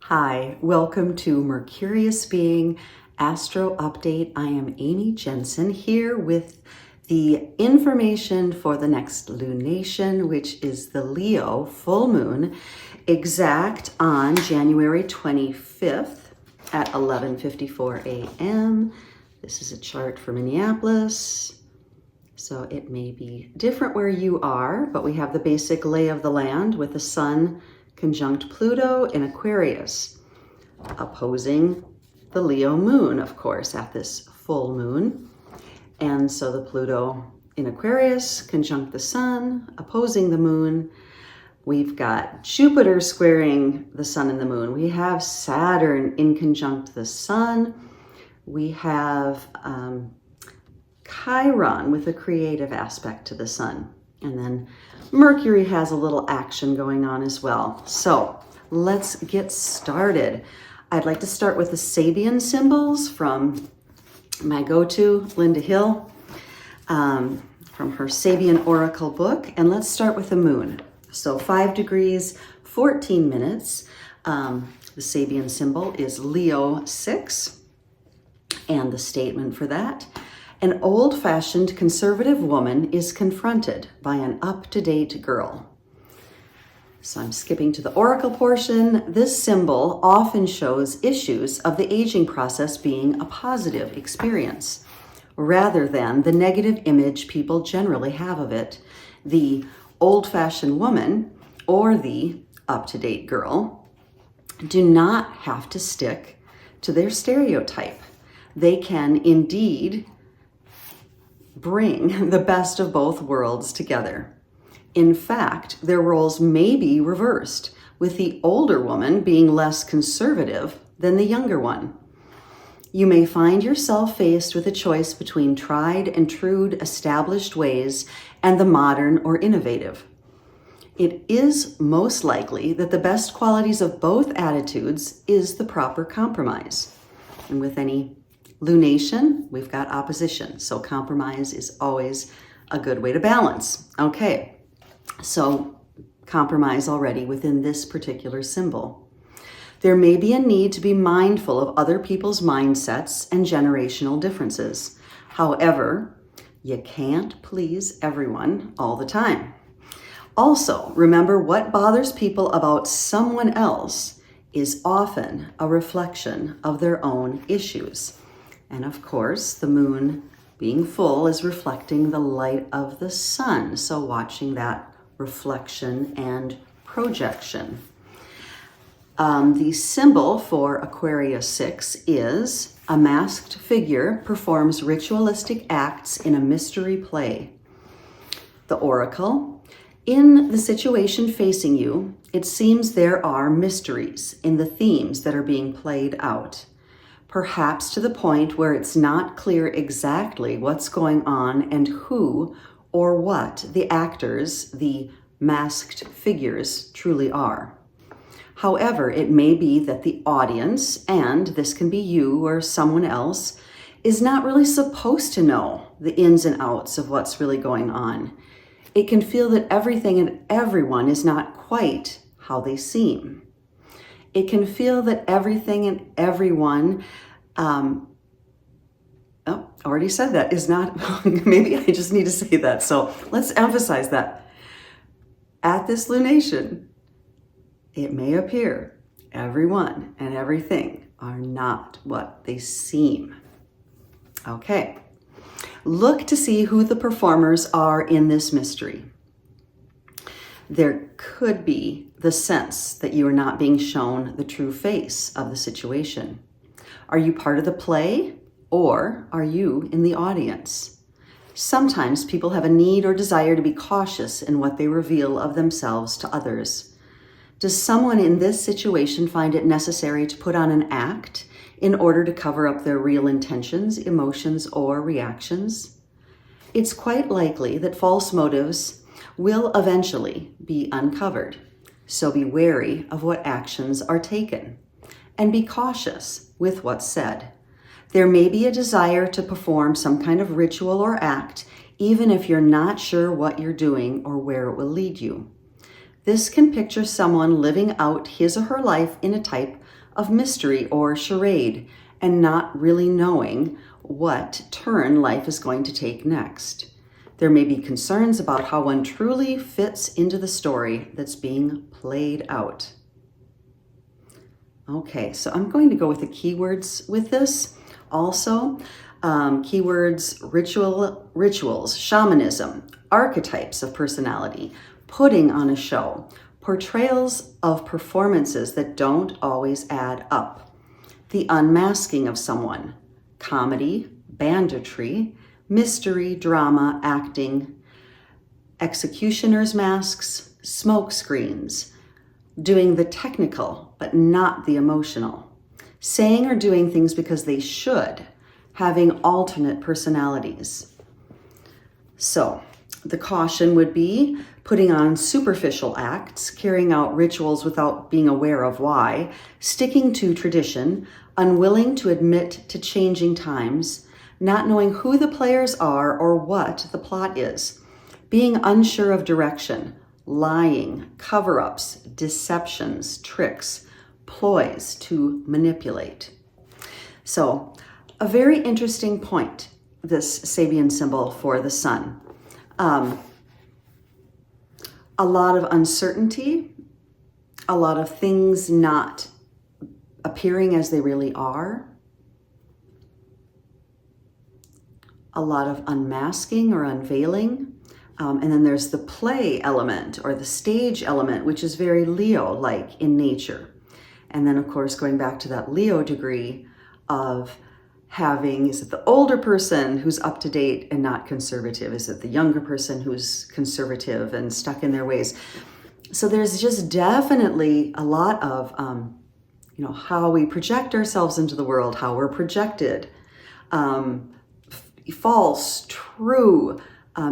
Hi, welcome to Mercurius Being Astro Update. I am Amy Jensen here with the information for the next lunation, which is the Leo full moon, exact on January 25th at 11:54 a.m. This is a chart for Minneapolis, so it may be different where you are, but we have the basic lay of the land with the sun conjunct Pluto in Aquarius, opposing the Leo moon, of course, at this full moon. And so the Pluto in Aquarius conjunct the sun, opposing the moon. We've got Jupiter squaring the sun and the moon. We have Saturn in conjunct the sun. We have Chiron with a creative aspect to the sun. And then Mercury has a little action going on as well. So let's get started. I'd like to start with the Sabian symbols from my go-to, Lynda Hill, from her Sabian Oracle book. And let's start with the moon. So 5 degrees, 14 minutes. The Sabian symbol is Leo 6. And the statement for that: an old-fashioned conservative woman is confronted by an up-to-date girl. So I'm skipping to the oracle portion. This symbol often shows issues of the aging process being a positive experience, rather than the negative image people generally have of it. The old-fashioned woman or the up-to-date girl do not have to stick to their stereotype. They can indeed bring the best of both worlds together. In fact, their roles may be reversed, with the older woman being less conservative than the younger one. You may find yourself faced with a choice between tried and true established ways and the modern or innovative. It is most likely that the best qualities of both attitudes is the proper compromise. And with any lunation, we've got opposition. So compromise is always a good way to balance. Okay, so compromise already within this particular symbol. There may be a need to be mindful of other people's mindsets and generational differences. However, you can't please everyone all the time. Also, remember, what bothers people about someone else is often a reflection of their own issues. And of course, the moon being full is reflecting the light of the sun. So watching that reflection and projection. The symbol for Aquarius 6 is a masked figure performs ritualistic acts in a mystery play. The oracle: in the situation facing you, it seems there are mysteries in the themes that are being played out. Perhaps to the point where it's not clear exactly what's going on and who or what the actors, the masked figures, truly are. However, it may be that the audience, and this can be you or someone else, is not really supposed to know the ins and outs of what's really going on. It can feel that everything and everyone is not quite how they seem. It can feel that everything and everyone, already said that, is not, maybe I just need to say that. So let's emphasize that. At this lunation, it may appear everyone and everything are not what they seem. Okay. Look to see who the performers are in this mystery. There could be the sense that you are not being shown the true face of the situation. Are you part of the play, or are you in the audience? Sometimes people have a need or desire to be cautious in what they reveal of themselves to others. Does someone in this situation find it necessary to put on an act in order to cover up their real intentions, emotions, or reactions? It's quite likely that false motives will eventually be uncovered. So be wary of what actions are taken and be cautious with what's said. There may be a desire to perform some kind of ritual or act, even if you're not sure what you're doing or where it will lead you. This can picture someone living out his or her life in a type of mystery or charade, and not really knowing what turn life is going to take next. There may be concerns about how one truly fits into the story that's being played out. Okay, so I'm going to go with the keywords with this also. Keywords: rituals, shamanism, archetypes of personality, putting on a show, portrayals of performances that don't always add up, the unmasking of someone, comedy, banditry, mystery, drama, acting, executioner's masks, smoke screens, doing the technical but not the emotional, saying or doing things because they should, having alternate personalities. So the caution would be putting on superficial acts, carrying out rituals without being aware of why, sticking to tradition, unwilling to admit to changing times, not knowing who the players are or what the plot is, being unsure of direction, lying, cover-ups, deceptions, tricks, ploys to manipulate. So a very interesting point, this Sabian symbol for the sun. A lot of uncertainty, a lot of things not appearing as they really are, a lot of unmasking or unveiling. And then there's the play element or the stage element, which is very Leo-like in nature. And then, of course, going back to that Leo degree of having, is it the older person who's up to date and not conservative? Is it the younger person who's conservative and stuck in their ways? So there's just definitely a lot of, how we project ourselves into the world, how we're projected, false, true.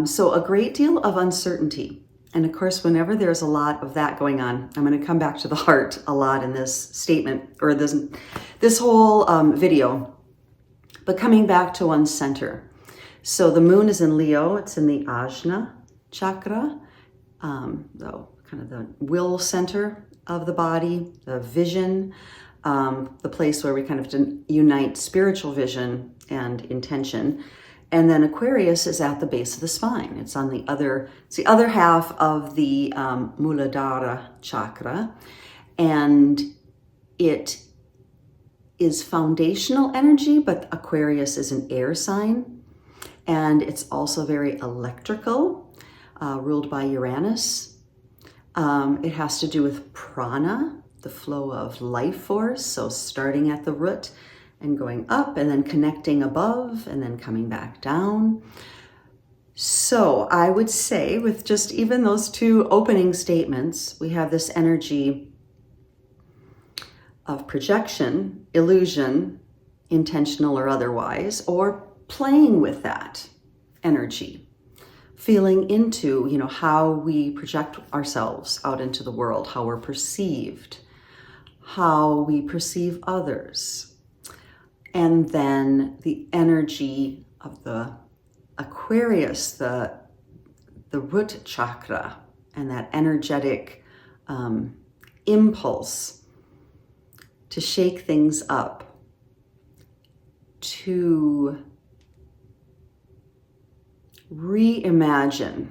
So a great deal of uncertainty. And of course, whenever there's a lot of that going on, I'm going to come back to the heart a lot in this statement or this whole video. But coming back to one's center. So the moon is in Leo. It's in the Ajna chakra, kind of the will center of the body, the vision, the place where we kind of unite spiritual vision and intention. And then Aquarius is at the base of the spine. It's on the other half of the Muladhara chakra. And it is foundational energy, but Aquarius is an air sign. And it's also very electrical, ruled by Uranus. It has to do with prana, the flow of life force. So starting at the root and going up and then connecting above and then coming back down. So I would say with just even those two opening statements, we have this energy of projection, illusion, intentional or otherwise, or playing with that energy, feeling into, how we project ourselves out into the world, how we're perceived, how we perceive others. And then the energy of the Aquarius, the root chakra, and that energetic impulse to shake things up, to reimagine,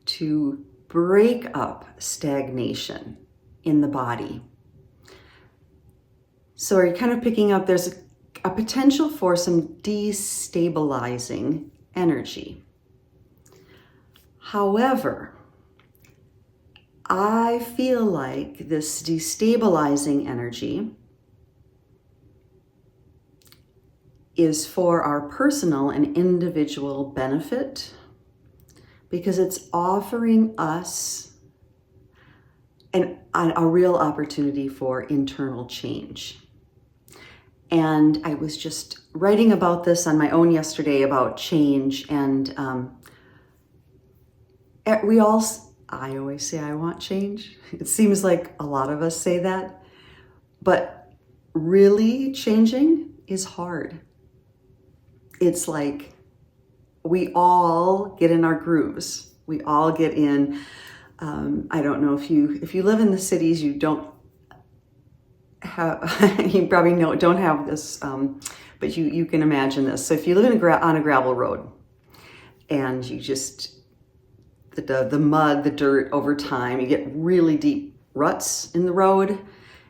to break up stagnation in the body. So are you kind of picking up, there's a potential for some destabilizing energy. However, I feel like this destabilizing energy is for our personal and individual benefit because it's offering us a real opportunity for internal change. And I was just writing about this on my own yesterday about change. And I always say I want change. It seems like a lot of us say that. But really changing is hard. It's like we all get in our grooves. We all get in I don't know if you live in the cities, you don't have, you probably don't have this, but you can imagine this. So if you live on a gravel road and you just, the mud, the dirt over time, you get really deep ruts in the road,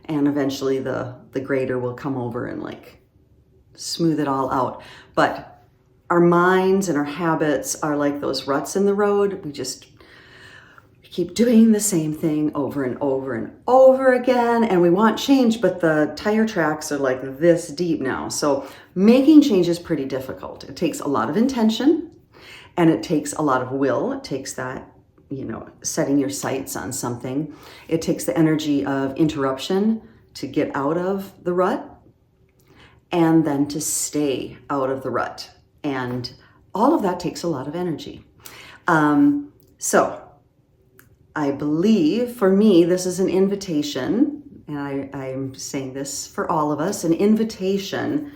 and eventually the grader will come over and like smooth it all out. But our minds and our habits are like those ruts in the road. We keep doing the same thing over and over and over again, and we want change, but the tire tracks are like this deep now. So making change is pretty difficult. It takes a lot of intention, and it takes a lot of will. It takes that, setting your sights on something. It takes the energy of interruption to get out of the rut, and then to stay out of the rut. And all of that takes a lot of energy. So I believe, for me, this is an invitation, and I'm saying this for all of us, an invitation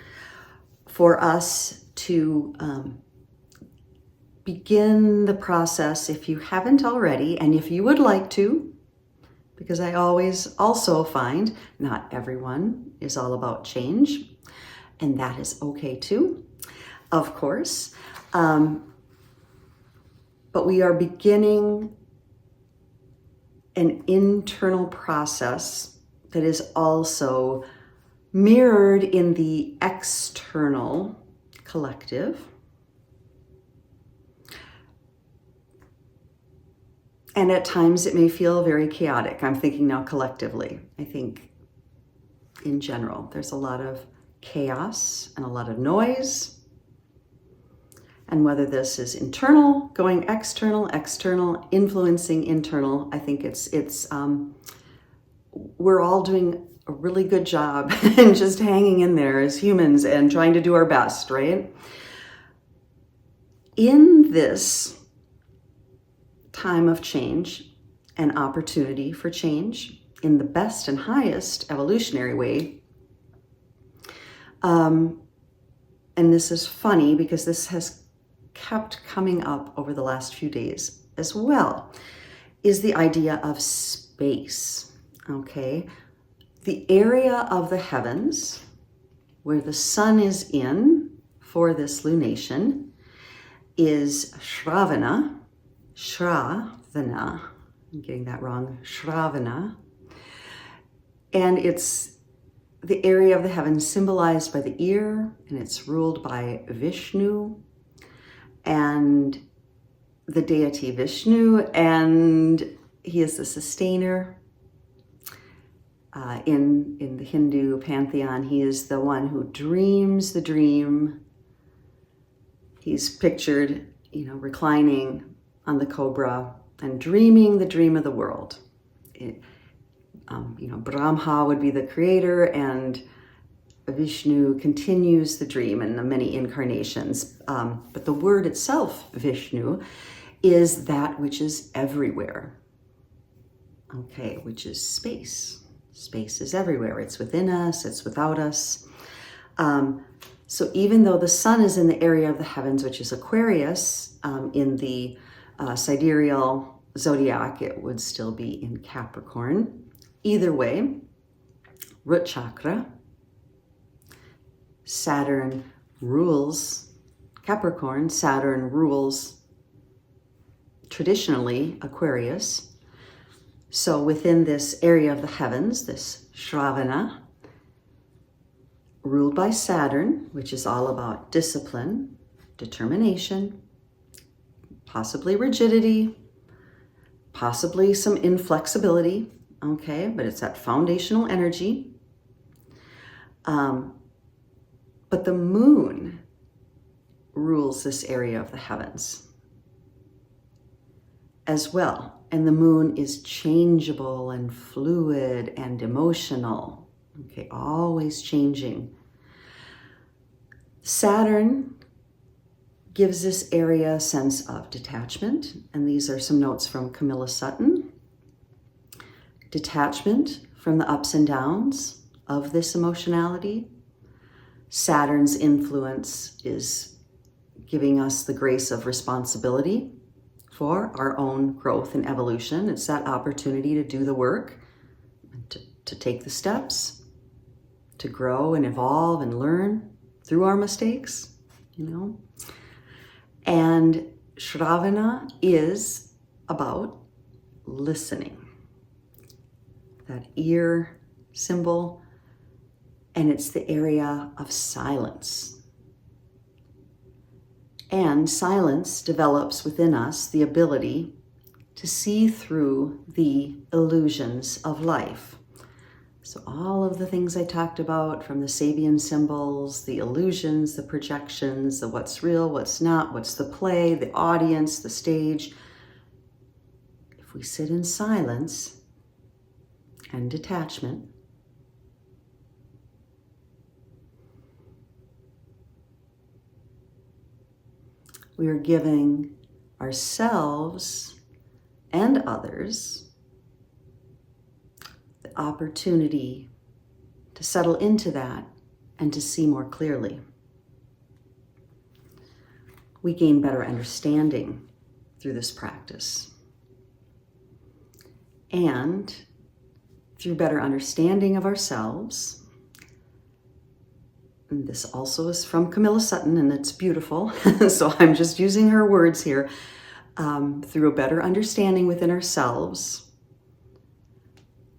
for us to begin the process, if you haven't already, and if you would like to, because I always also find not everyone is all about change, and that is okay too, of course. But we are beginning an internal process that is also mirrored in the external collective. And at times it may feel very chaotic. I'm thinking now collectively. I think in general, there's a lot of chaos and a lot of noise. And whether this is internal, going external, influencing internal, I think we're all doing a really good job and just hanging in there as humans and trying to do our best, right? In this time of change and opportunity for change in the best and highest evolutionary way, and this is funny because this has kept coming up over the last few days as well, is the idea of space, okay? The area of the heavens where the sun is in for this lunation is Shravana, I'm getting that wrong, Shravana, and it's the area of the heavens symbolized by the ear, and it's ruled by Vishnu, and the deity Vishnu, and he is the sustainer. In the Hindu pantheon, he is the one who dreams the dream. He's pictured, reclining on the cobra and dreaming the dream of the world. Brahma would be the creator, and Vishnu continues the dream in the many incarnations. But the word itself, Vishnu, is that which is everywhere. Okay, which is space. Space is everywhere. It's within us, it's without us. So even though the sun is in the area of the heavens, which is Aquarius, in the sidereal zodiac, it would still be in Capricorn. Either way, root chakra, Saturn rules Capricorn, Saturn rules traditionally Aquarius. So within this area of the heavens, this Shravana, ruled by Saturn, which is all about discipline, determination, possibly rigidity, possibly some inflexibility, okay, but it's that foundational energy. But the moon rules this area of the heavens as well. And the moon is changeable and fluid and emotional, okay, always changing. Saturn gives this area a sense of detachment, and these are some notes from Komilla Sutton. Detachment from the ups and downs of this emotionality. Saturn's influence is giving us the grace of responsibility for our own growth and evolution. It's that opportunity to do the work, to take the steps, to grow and evolve and learn through our mistakes, you know. And Shravana is about listening. That ear symbol, and it's the area of silence. And silence develops within us the ability to see through the illusions of life. So all of the things I talked about, from the Sabian symbols, the illusions, the projections, the what's real, what's not, what's the play, the audience, the stage. If we sit in silence and detachment, we are giving ourselves and others the opportunity to settle into that and to see more clearly. We gain better understanding through this practice. And through better understanding of ourselves, and this also is from Komilla Sutton, and it's beautiful, so I'm just using her words here. Through a better understanding within ourselves,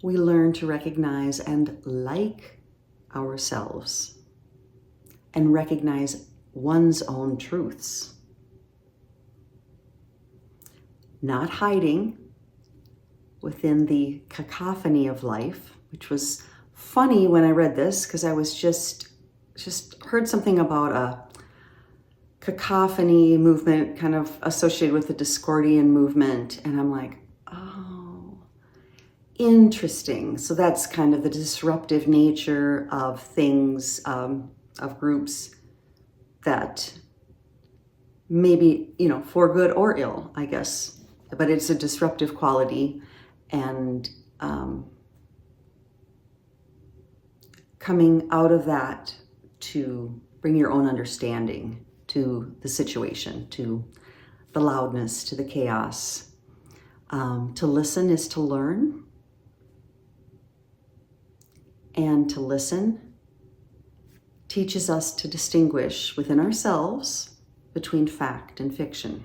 we learn to recognize and like ourselves and recognize one's own truths. Not hiding within the cacophony of life, which was funny when I read this, because I was just heard something about a cacophony movement kind of associated with the Discordian movement. And I'm like, oh, interesting. So that's kind of the disruptive nature of things, of groups that maybe, you know, for good or ill, I guess, but it's a disruptive quality. And coming out of that to bring your own understanding to the situation, to the loudness, to the chaos. To listen is to learn. And to listen teaches us to distinguish within ourselves between fact and fiction.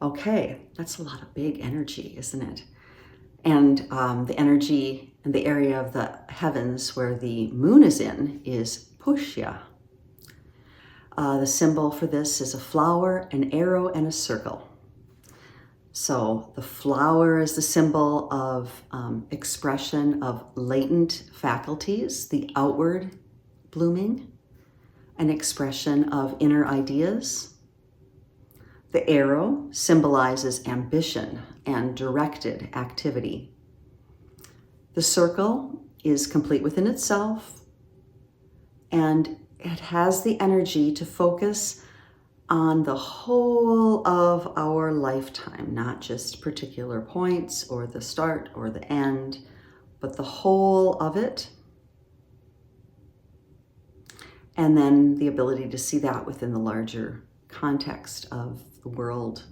Okay, that's a lot of big energy, isn't it? And the energy and the area of the heavens where the moon is in is Pushya. The symbol for this is a flower, an arrow, and a circle. So the flower is the symbol of expression of latent faculties, the outward blooming, an expression of inner ideas. The arrow symbolizes ambition and directed activity. The circle is complete within itself, and it has the energy to focus on the whole of our lifetime, not just particular points or the start or the end, but the whole of it. And then the ability to see that within the larger context of the world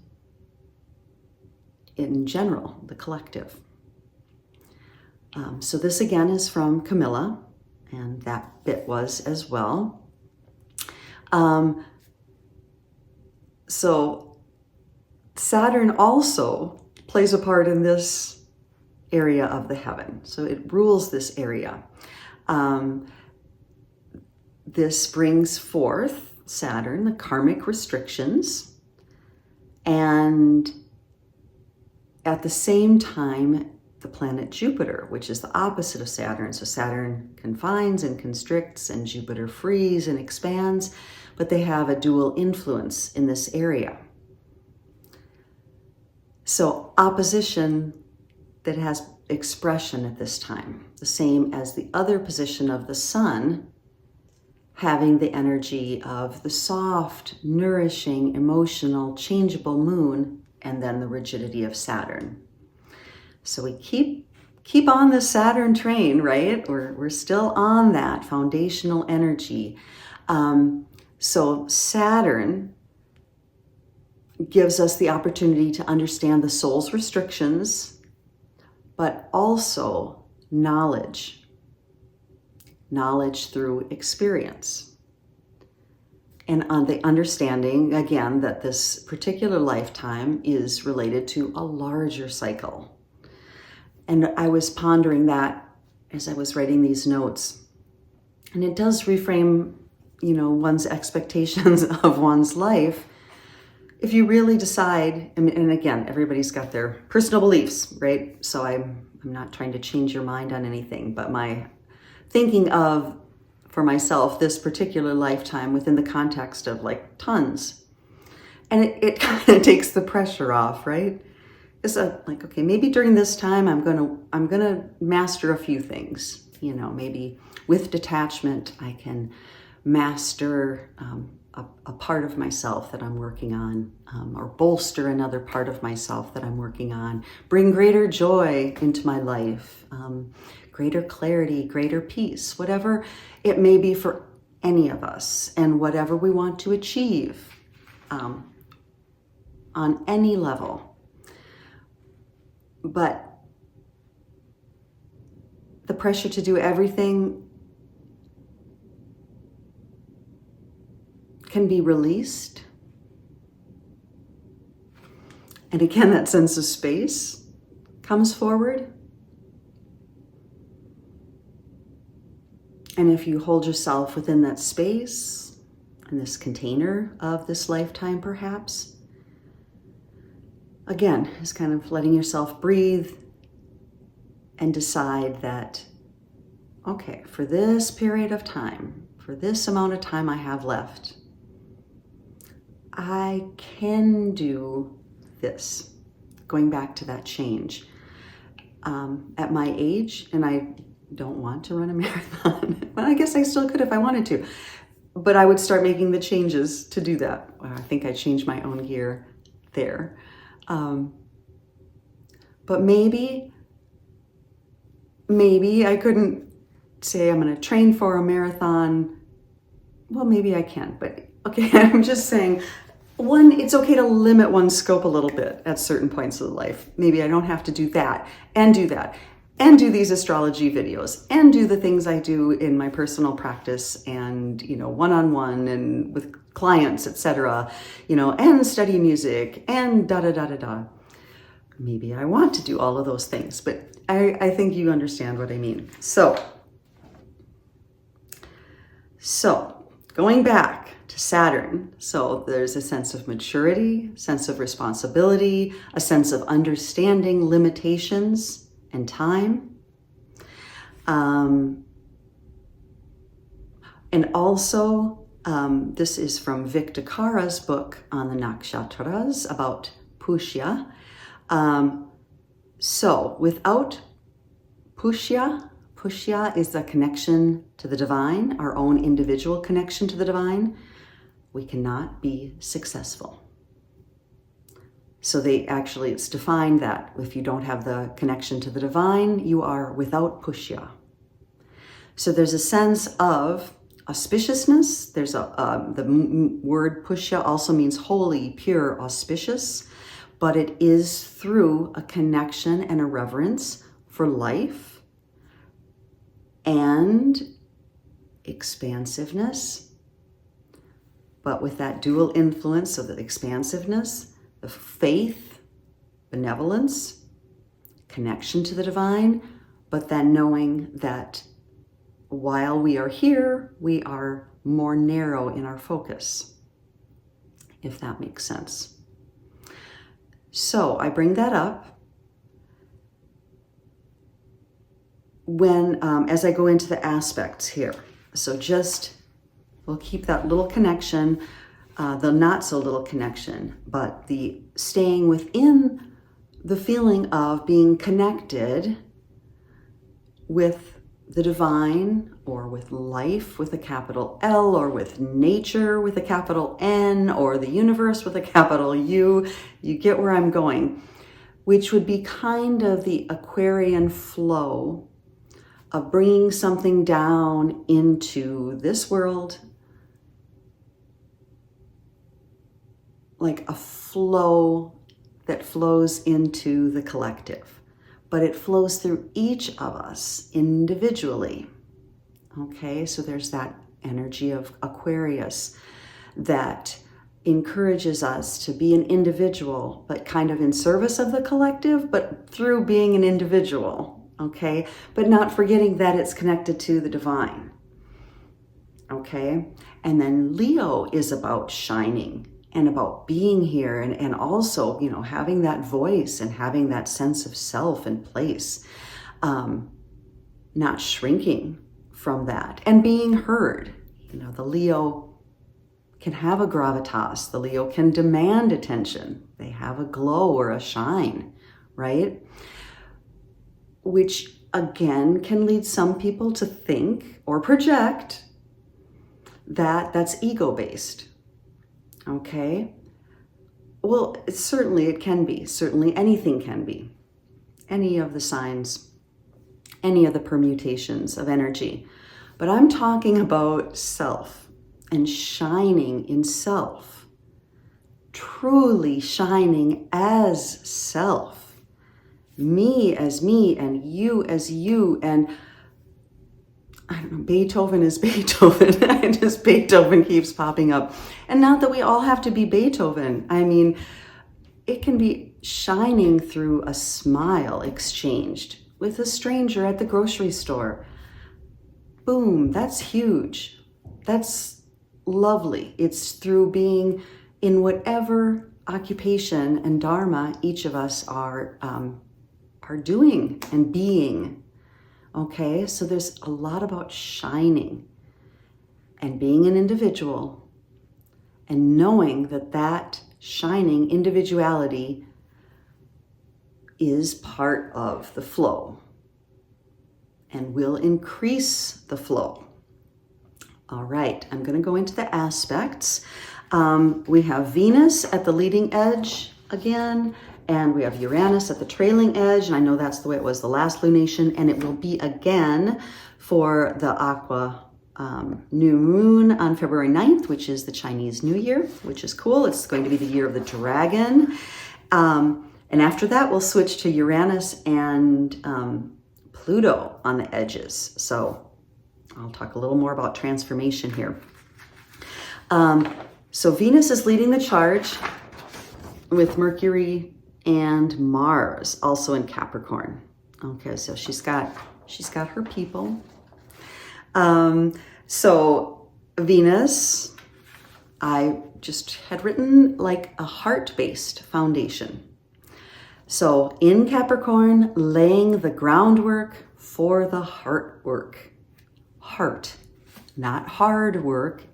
in general, the collective. So this again is from Komilla, and that bit was as well. So Saturn also plays a part in this area of the heaven. So it rules this area. This brings forth, Saturn, the karmic restrictions, and at the same time, the planet Jupiter, which is the opposite of Saturn. So Saturn confines and constricts, and Jupiter frees and expands, but they have a dual influence in this area. So opposition that has expression at this time, the same as the other position of the sun, having the energy of the soft, nourishing, emotional, changeable moon, and then the rigidity of Saturn. So we keep on the Saturn train, right? We're still on that foundational energy. So Saturn gives us the opportunity to understand the soul's restrictions, but also knowledge through experience. And on the understanding, again, that this particular lifetime is related to a larger cycle. And I was pondering that as I was writing these notes. And it does reframe, one's expectations of one's life. If you really decide, and again, everybody's got their personal beliefs, right? So I'm not trying to change your mind on anything, but my thinking of, for myself, this particular lifetime within the context of like tons. And it kind of takes the pressure off, right? It's like, okay, maybe during this time I'm gonna master a few things. Maybe with detachment I can master a part of myself that I'm working on, or bolster another part of myself that I'm working on, bring greater joy into my life, greater clarity, greater peace, whatever it may be for any of us, and whatever we want to achieve on any level. But the pressure to do everything can be released. And again, that sense of space comes forward. And if you hold yourself within that space, in this container of this lifetime perhaps, again, is kind of letting yourself breathe and decide that, okay, for this period of time, for this amount of time I have left, I can do this. Going back to that change. At my age, and I don't want to run a marathon, but I guess I still could if I wanted to. But I would start making the changes to do that. I think I changed my own gear there. But maybe I couldn't say I'm going to train for a marathon. Well, maybe I can, but okay, I'm just saying, it's okay to limit one's scope a little bit at certain points of life. Maybe I don't have to do that, and do these astrology videos, and do the things I do in my personal practice, and, one-on-one and with clients, etc., and study music, and da-da-da-da-da. Maybe I want to do all of those things, but I think you understand what I mean. So going back to Saturn, so there's a sense of maturity, sense of responsibility, a sense of understanding limitations and time. And also, this is from DiCara's book on the nakshatras about Pushya. So without Pushya is the connection to the divine, our own individual connection to the divine. We cannot be successful. So it's defined that if you don't have the connection to the divine, you are without Pushya. So there's a sense of auspiciousness. There's the word Pushya also means holy, pure, auspicious, but it is through a connection and a reverence for life and expansiveness, but with that dual influence of the expansiveness, the faith, benevolence, connection to the divine, but then knowing that while we are here, we are more narrow in our focus, if that makes sense. So I bring that up when, as I go into the aspects here. So we'll keep that little connection, the not so little connection, but the staying within the feeling of being connected with the divine, or with life with a capital L, or with nature with a capital N, or the universe with a capital U. You get where I'm going, which would be kind of the Aquarian flow of bringing something down into this world like a flow that flows into the collective, but it flows through each of us individually. Okay, so there's that energy of Aquarius that encourages us to be an individual, but kind of in service of the collective, but through being an individual, okay? But not forgetting that it's connected to the divine, okay? And then Leo is about shining and about being here and also, you know, having that voice and having that sense of self and place, not shrinking from that and being heard. You know, the Leo can have a gravitas. The Leo can demand attention. They have a glow or a shine, right? Which again can lead some people to think or project that that's ego-based, okay? Well, it can be. Certainly anything can be. Any of the signs, any of the permutations of energy. But I'm talking about self and shining in self, truly shining as self, me as me and you as you. And I don't know, Beethoven is Beethoven. Beethoven keeps popping up. And not that we all have to be Beethoven. I mean, it can be shining through a smile exchanged with a stranger at the grocery store. Boom, that's huge. That's lovely. It's through being in whatever occupation and dharma each of us are doing and being. Okay, so there's a lot about shining and being an individual and knowing that that shining individuality is part of the flow and will increase the flow. All right, I'm going to go into the aspects. We have Venus at the leading edge again, and we have Uranus at the trailing edge, and I know that's the way it was the last lunation, and it will be again for the Aqua new moon on February 9th, which is the Chinese New Year, which is cool. It's going to be the year of the dragon. And after that, we'll switch to Uranus and Pluto on the edges. So I'll talk a little more about transformation here. So Venus is leading the charge with Mercury and Mars also in Capricorn. Okay, so she's got her people. So Venus, I just had written like a heart-based foundation. So in Capricorn, laying the groundwork for the heart work. Heart, not hard work,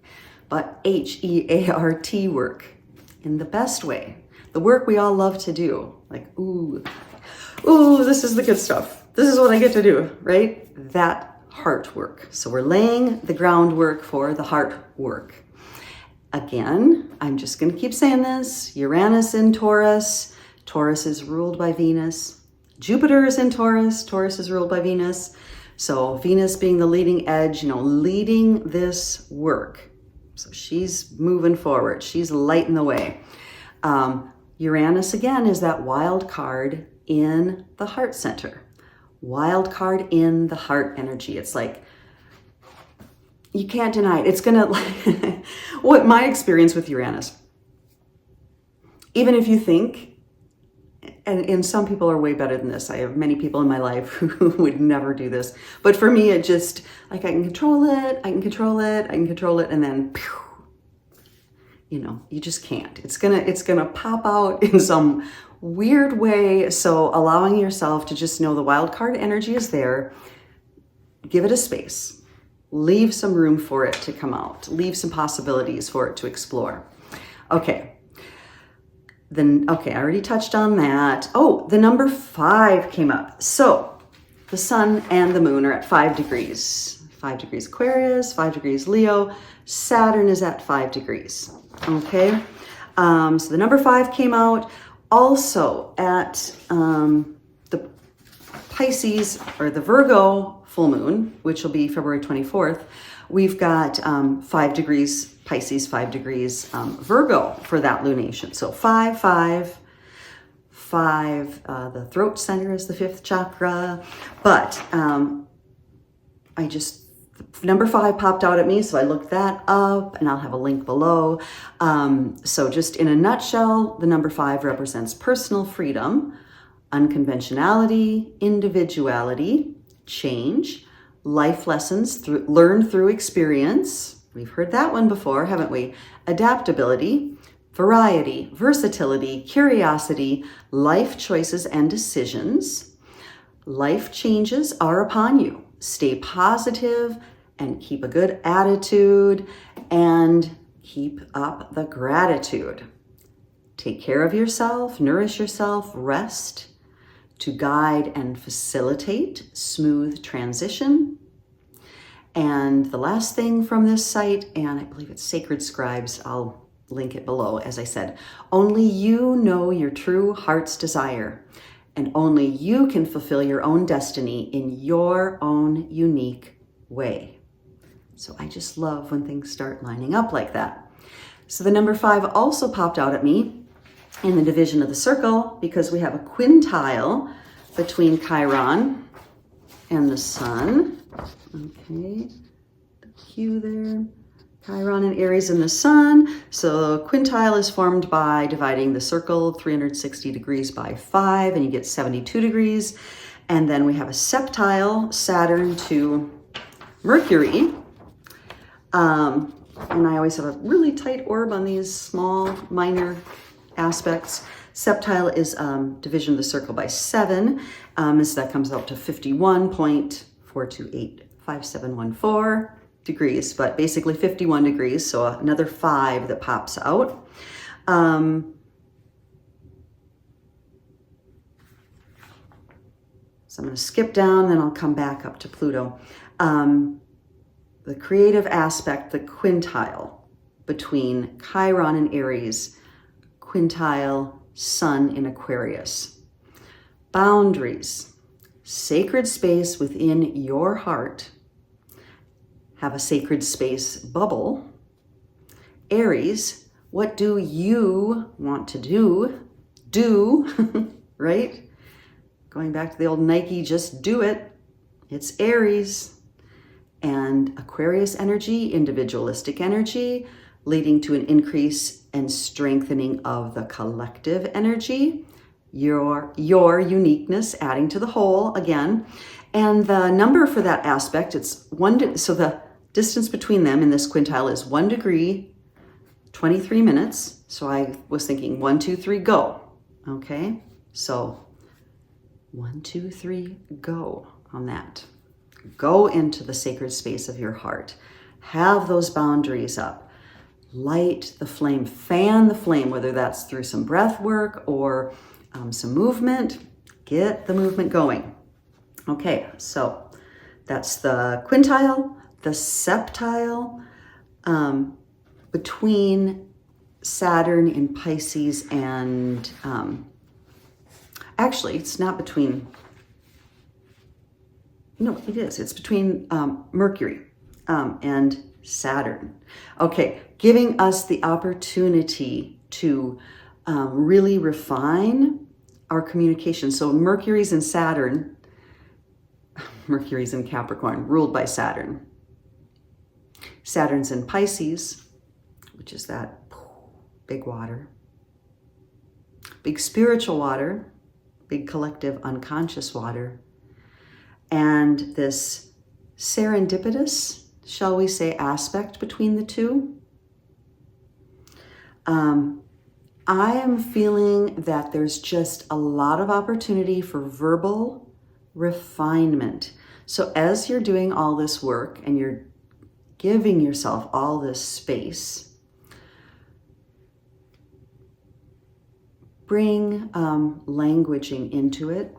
but Heart work in the best way. The work we all love to do. Like, ooh, this is the good stuff. This is what I get to do, right? That heart work. So we're laying the groundwork for the heart work. Again, I'm just going to keep saying this. Uranus in Taurus. Taurus is ruled by Venus. Jupiter is in Taurus. Taurus is ruled by Venus. So Venus being the leading edge, leading this work. So she's moving forward. She's lighting the way. Uranus, again, is that wild card in the heart center. Wild card in the heart energy. It's like, you can't deny it. It's going to, what my experience with Uranus, even if you think, and some people are way better than this. I have many people in my life who would never do this. But for me, it just, like, I can control it, and then, you just can't. It's gonna pop out in some weird way. So allowing yourself to just know the wild card energy is there. Give it a space. Leave some room for it to come out. Leave some possibilities for it to explore. Okay. Then, I already touched on that. Oh, the number 5 came up. So the sun and the moon are at 5 degrees. 5 degrees Aquarius, 5 degrees Leo. Saturn is at 5 degrees. Okay. So the number 5 came out. Also at the Pisces or the Virgo full moon, which will be February 24th, we've got 5 degrees Pisces 5 degrees Virgo for that lunation. So 5, 5, 5, the throat center is the 5th chakra. But number 5 popped out at me, so I looked that up, and I'll have a link below. So just in a nutshell, the number 5 represents personal freedom, unconventionality, individuality, change, life lessons learned through experience. We've heard that one before, haven't we? Adaptability, variety, versatility, curiosity, life choices and decisions. Life changes are upon you. Stay positive and keep a good attitude and keep up the gratitude. Take care of yourself, nourish yourself, rest to guide and facilitate smooth transition. And the last thing from this site, and I believe it's Sacred Scribes, I'll link it below, as I said, only you know your true heart's desire, and only you can fulfill your own destiny in your own unique way. So I just love when things start lining up like that. So the number 5 also popped out at me in the division of the circle because we have a quintile between Chiron and the Sun. Okay, the Q there, Chiron and Aries and the Sun. So quintile is formed by dividing the circle 360 degrees by 5, and you get 72 degrees. And then we have a septile, Saturn to Mercury. And I always have a really tight orb on these small, minor aspects. Septile is division of the circle by 7, so that comes out to 51.4285714 degrees, but basically 51 degrees, so another 5 that pops out. So I'm going to skip down, then I'll come back up to Pluto. The creative aspect, the quintile between Chiron and Aries, quintile Sun in Aquarius. Boundaries, sacred space within your heart. Have a sacred space bubble. Aries, what do you want to do? Do, right? Going back to the old Nike, just do it. It's Aries. And Aquarius energy, individualistic energy, leading to an increase and strengthening of the collective energy, your uniqueness adding to the whole again. And the number for that aspect, it's 1, so the distance between them in this quintile is 1 degree, 23 minutes. So I was thinking 1, 2, 3, go. Okay, so 1, 2, 3, go on that. Go into the sacred space of your heart. Have those boundaries up. Light the flame, fan the flame, whether that's through some breath work or some movement. Get the movement going. Okay, so that's the quintile, the septile between Saturn in Pisces and, actually, it's not between, no, it is. It's between Mercury and Saturn. Okay, giving us the opportunity to really refine our communication. So Mercury's in Saturn, Mercury's in Capricorn, ruled by Saturn. Saturn's in Pisces, which is that big water, big spiritual water, big collective unconscious water. And this serendipitous, shall we say, aspect between the two. I am feeling that there's just a lot of opportunity for verbal refinement. So as you're doing all this work and you're giving yourself all this space, bring languaging into it.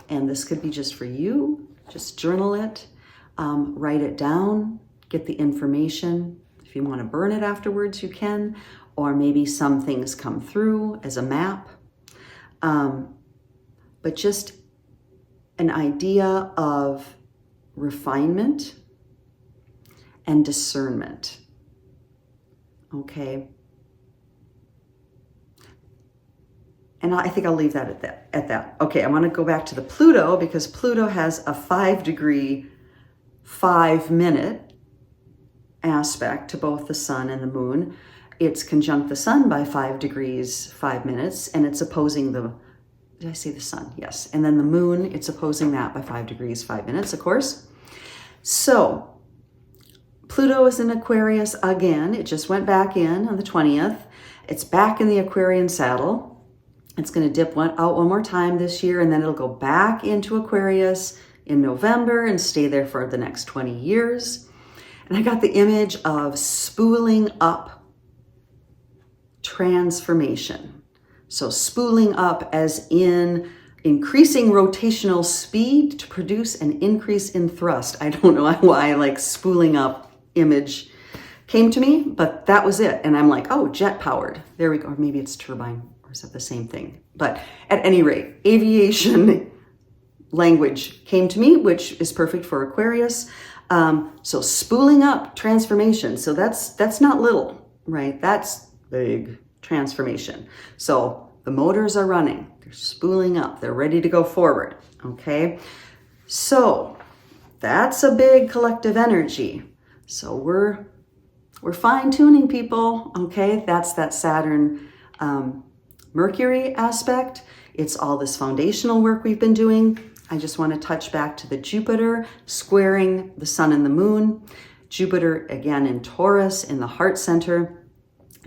And this could be just for you. Just journal it, write it down, get the information. If you want to burn it afterwards, you can, or maybe some things come through as a map. But just an idea of refinement and discernment. okay? And I think I'll leave that at that. Okay, I want to go back to the Pluto, because Pluto has a 5-degree, 5-minute aspect to both the sun and the moon. It's conjunct the sun by 5 degrees, 5 minutes, and it's opposing the, did I say the sun? Yes. And then the moon, it's opposing that by 5 degrees, 5 minutes, of course. So Pluto is in Aquarius again. It just went back in on the 20th. It's back in the Aquarian saddle. It's going to dip out one more time this year, and then it'll go back into Aquarius in November and stay there for the next 20 years. And I got the image of spooling up transformation. So spooling up as in increasing rotational speed to produce an increase in thrust. I don't know why like spooling up image came to me, but that was it. And I'm like, oh, jet powered. There we go. Or maybe it's turbine. Or is that the same thing? But at any rate, aviation language came to me, which is perfect for Aquarius. So spooling up transformation. So that's not little, right? That's big transformation. So the motors are running. They're spooling up. They're ready to go forward. Okay. So that's a big collective energy. So we're fine tuning, people. Okay. That's that Saturn, Mercury aspect. It's all this foundational work we've been doing. I just want to touch back to the Jupiter squaring the sun and the moon. Jupiter again in Taurus in the heart center.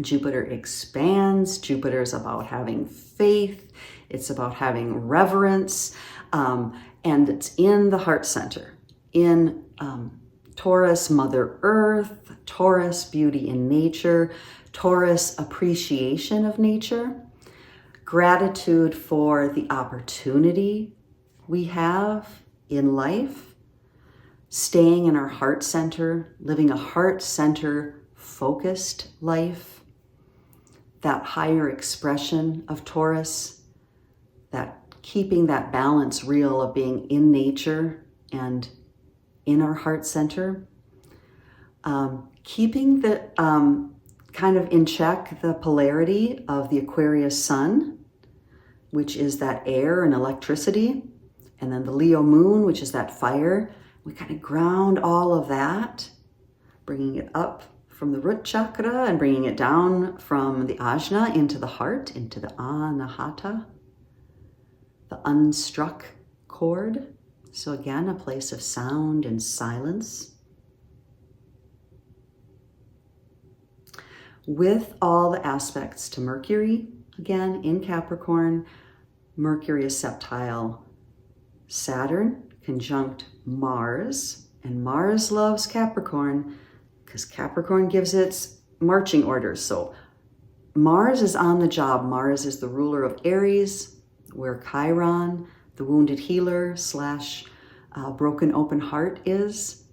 Jupiter expands. Jupiter is about having faith. It's about having reverence. And it's in the heart center. In Taurus, Mother Earth. Taurus, beauty in nature. Taurus, appreciation of nature. Gratitude for the opportunity we have in life, staying in our heart center, living a heart center focused life, that higher expression of Taurus, that keeping that balance real of being in nature and in our heart center, keeping the kind of in check the polarity of the Aquarius sun, which is that air and electricity, and then the Leo moon, which is that fire. We kind of ground all of that, bringing it up from the root chakra and bringing it down from the ajna into the heart, into the anahata, the unstruck chord. So again, a place of sound and silence. With all the aspects to Mercury, again in Capricorn, Mercury is septile Saturn conjunct Mars, and Mars loves Capricorn because Capricorn gives its marching orders. So Mars is on the job. Mars is the ruler of Aries, where Chiron, the wounded healer / broken open heart is.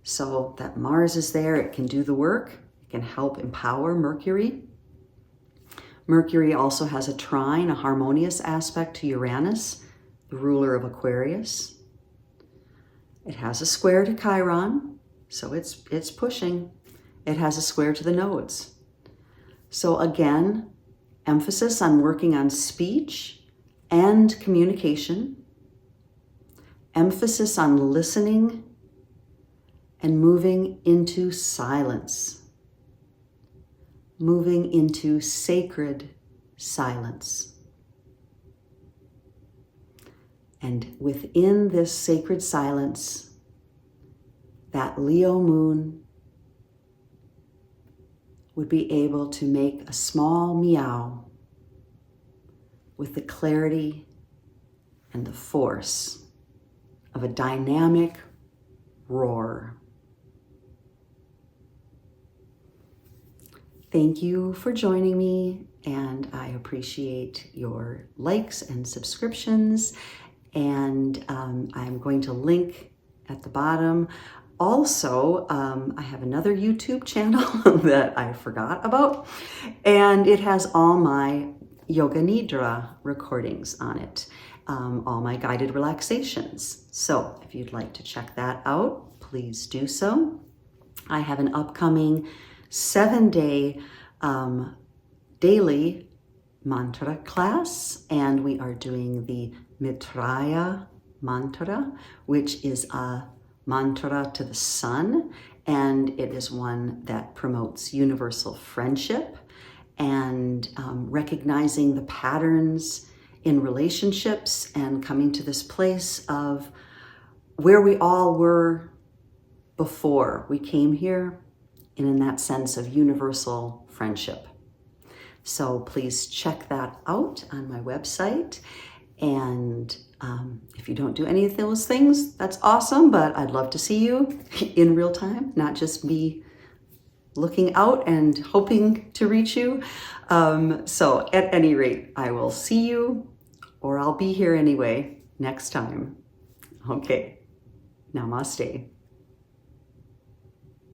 So that Mars is there. It can do the work. It can help empower Mercury. Mercury also has a trine, a harmonious aspect to Uranus, the ruler of Aquarius. It has a square to Chiron, so it's pushing. It has a square to the nodes. So again, emphasis on working on speech and communication, emphasis on listening and moving into silence. Moving into sacred silence. And within this sacred silence, that Leo moon would be able to make a small meow with the clarity and the force of a dynamic roar. Thank you for joining me, and I appreciate your likes and subscriptions. And I'm going to link at the bottom. Also, I have another YouTube channel that I forgot about, and it has all my Yoga Nidra recordings on it, all my guided relaxations. So if you'd like to check that out, please do so. I have an upcoming 7-day daily mantra class, and we are doing the Mitraya mantra, which is a mantra to the sun, and it is one that promotes universal friendship and recognizing the patterns in relationships and coming to this place of where we all were before we came here, and in that sense of universal friendship. So please check that out on my website. And if you don't do any of those things, that's awesome, but I'd love to see you in real time, not just me looking out and hoping to reach you. So at any rate, I will see you, or I'll be here anyway next time. Okay, namaste.